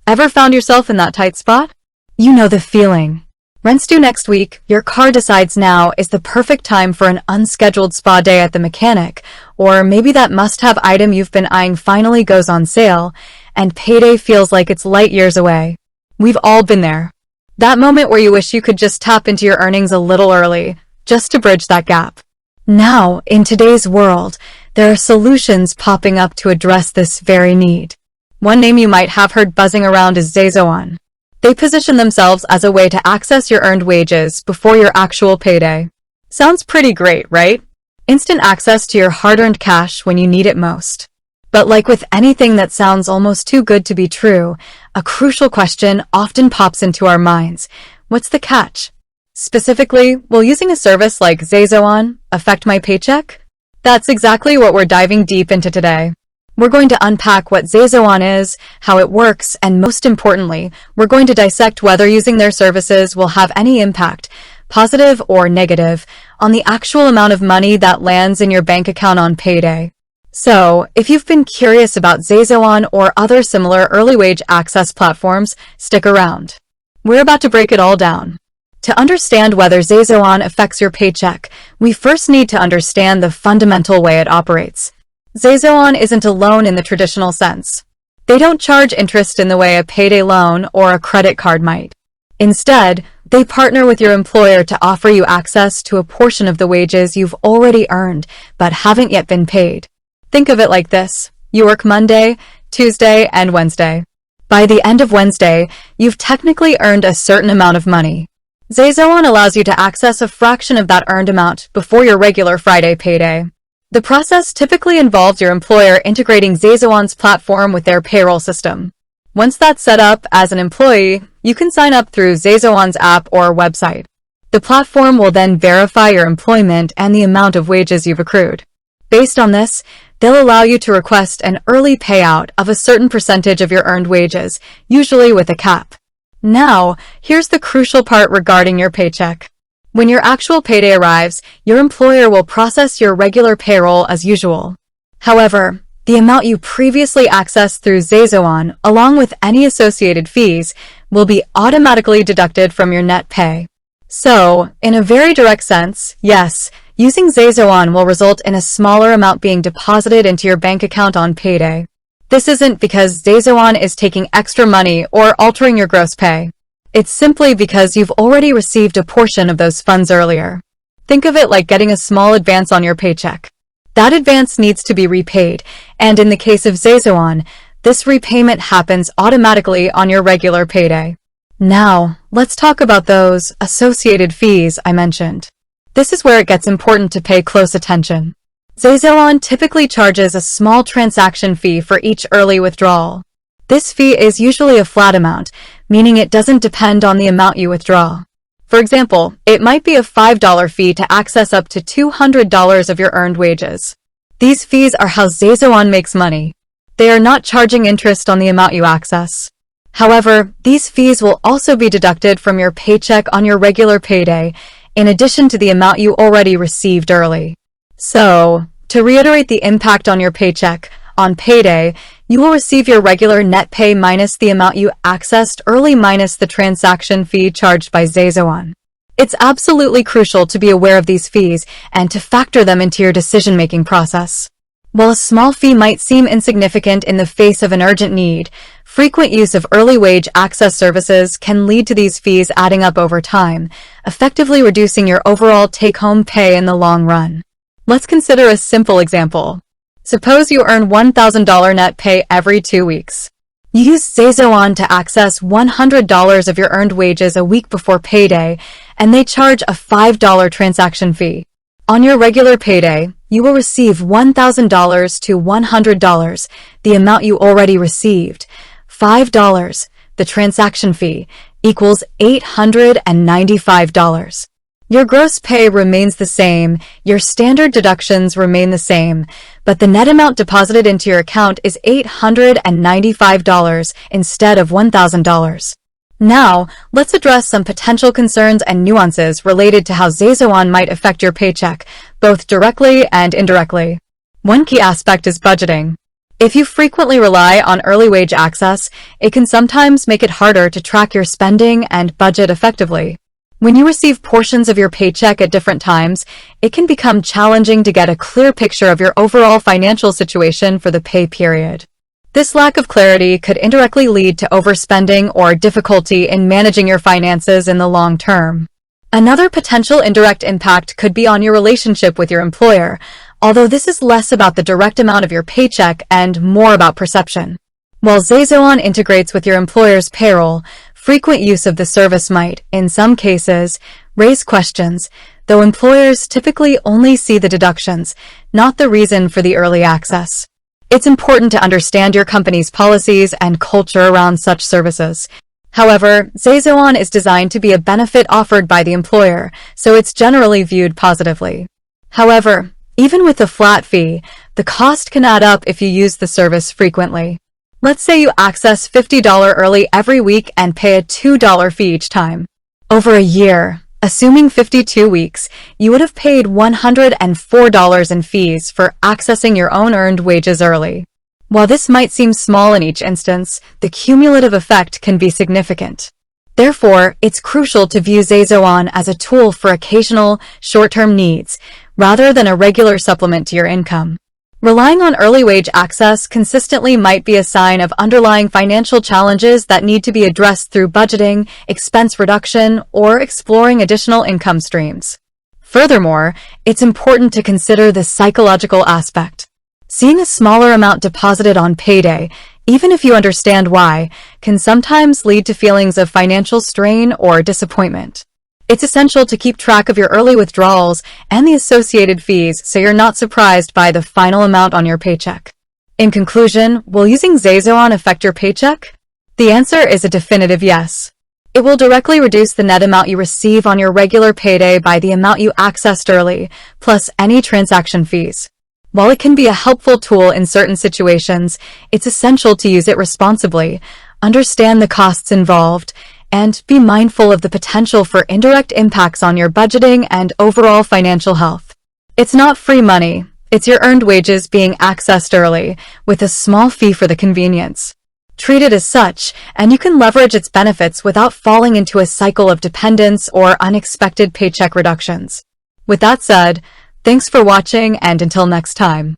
Ever found yourself in that tight spot? You know the feeling. Rent's due next week, your car decides now is the perfect time for an unscheduled spa day at the mechanic, or maybe that must-have item you've been eyeing finally goes on sale, and payday feels like it's light years away. We've all been there. That moment where you wish you could just tap into your earnings a little early, just to bridge that gap. Now, in today's world, there are solutions popping up to address this very need. One name you might have heard buzzing around is ZayZoon. They position themselves as a way to access your earned wages before your actual payday. Sounds pretty great, right? Instant access to your hard-earned cash when you need it most. But like with anything that sounds almost too good to be true, a crucial question often pops into our minds. What's the catch? Specifically, will using a service like ZayZoon affect my paycheck? That's exactly what we're diving deep into today. We're going to unpack what ZayZoon is, how it works, and most importantly, we're going to dissect whether using their services will have any impact, positive or negative, on the actual amount of money that lands in your bank account on payday. So, if you've been curious about ZayZoon or other similar early wage access platforms, stick around. We're about to break it all down. To understand whether ZayZoon affects your paycheck, we first need to understand the fundamental way it operates. ZayZoon isn't a loan in the traditional sense. They don't charge interest in the way a payday loan or a credit card might. Instead, they partner with your employer to offer you access to a portion of the wages you've already earned but haven't yet been paid. Think of it like this. You work Monday, Tuesday, and Wednesday. By the end of Wednesday, you've technically earned a certain amount of money. ZayZoon allows you to access a fraction of that earned amount before your regular Friday payday. The process typically involves your employer integrating ZayZoon's platform with their payroll system. Once that's set up as an employee, you can sign up through ZayZoon's app or website. The platform will then verify your employment and the amount of wages you've accrued. Based on this, they'll allow you to request an early payout of a certain percentage of your earned wages, usually with a cap. Now, here's the crucial part regarding your paycheck. When your actual payday arrives, your employer will process your regular payroll as usual. However, the amount you previously accessed through ZayZoon, along with any associated fees, will be automatically deducted from your net pay. So, in a very direct sense, yes, using ZayZoon will result in a smaller amount being deposited into your bank account on payday. This isn't because ZayZoon is taking extra money or altering your gross pay. It's simply because you've already received a portion of those funds earlier. Think of it like getting a small advance on your paycheck. That advance needs to be repaid, and in the case of ZayZoon, this repayment happens automatically on your regular payday. Now, let's talk about those associated fees I mentioned. This is where it gets important to pay close attention. ZayZoon typically charges a small transaction fee for each early withdrawal. This fee is usually a flat amount, meaning it doesn't depend on the amount you withdraw. For example, it might be a $5 fee to access up to $200 of your earned wages. These fees are how ZayZoon makes money. They are not charging interest on the amount you access. However, these fees will also be deducted from your paycheck on your regular payday, in addition to the amount you already received early. So, to reiterate the impact on your paycheck, on payday, you will receive your regular net pay minus the amount you accessed early minus the transaction fee charged by ZayZoon. It's absolutely crucial to be aware of these fees and to factor them into your decision-making process. While a small fee might seem insignificant in the face of an urgent need, frequent use of early wage access services can lead to these fees adding up over time, effectively reducing your overall take-home pay in the long run. Let's consider a simple example. Suppose you earn $1,000 net pay every 2 weeks. You use ZayZoon to access $100 of your earned wages a week before payday, and they charge a $5 transaction fee. On your regular payday, you will receive $1,000 to $100, the amount you already received. $5, the transaction fee, equals $895. Your gross pay remains the same, your standard deductions remain the same, but the net amount deposited into your account is $895 instead of $1,000. Now, let's address some potential concerns and nuances related to how ZayZoon might affect your paycheck, both directly and indirectly. One key aspect is budgeting. If you frequently rely on early wage access, it can sometimes make it harder to track your spending and budget effectively. When you receive portions of your paycheck at different times, it can become challenging to get a clear picture of your overall financial situation for the pay period. This lack of clarity could indirectly lead to overspending or difficulty in managing your finances in the long term. Another potential indirect impact could be on your relationship with your employer, although this is less about the direct amount of your paycheck and more about perception. While ZayZoon integrates with your employer's payroll, frequent use of the service might, in some cases, raise questions, though employers typically only see the deductions, not the reason for the early access. It's important to understand your company's policies and culture around such services. However, ZayZoon is designed to be a benefit offered by the employer, so it's generally viewed positively. However, even with a flat fee, the cost can add up if you use the service frequently. Let's say you access $50 early every week and pay a $2 fee each time. Over a year, assuming 52 weeks, you would have paid $104 in fees for accessing your own earned wages early. While this might seem small in each instance, the cumulative effect can be significant. Therefore, it's crucial to view ZayZoon as a tool for occasional, short-term needs, rather than a regular supplement to your income. Relying on early wage access consistently might be a sign of underlying financial challenges that need to be addressed through budgeting, expense reduction, or exploring additional income streams. Furthermore, it's important to consider the psychological aspect. Seeing a smaller amount deposited on payday, even if you understand why, can sometimes lead to feelings of financial strain or disappointment. It's essential to keep track of your early withdrawals and the associated fees so you're not surprised by the final amount on your paycheck. In conclusion, will using ZayZoon affect your paycheck? The answer is a definitive yes. It will directly reduce the net amount you receive on your regular payday by the amount you accessed early, plus any transaction fees. While it can be a helpful tool in certain situations, it's essential to use it responsibly, understand the costs involved, and be mindful of the potential for indirect impacts on your budgeting and overall financial health. It's not free money, it's your earned wages being accessed early, with a small fee for the convenience. Treat it as such, and you can leverage its benefits without falling into a cycle of dependence or unexpected paycheck reductions. With that said, thanks for watching, and until next time.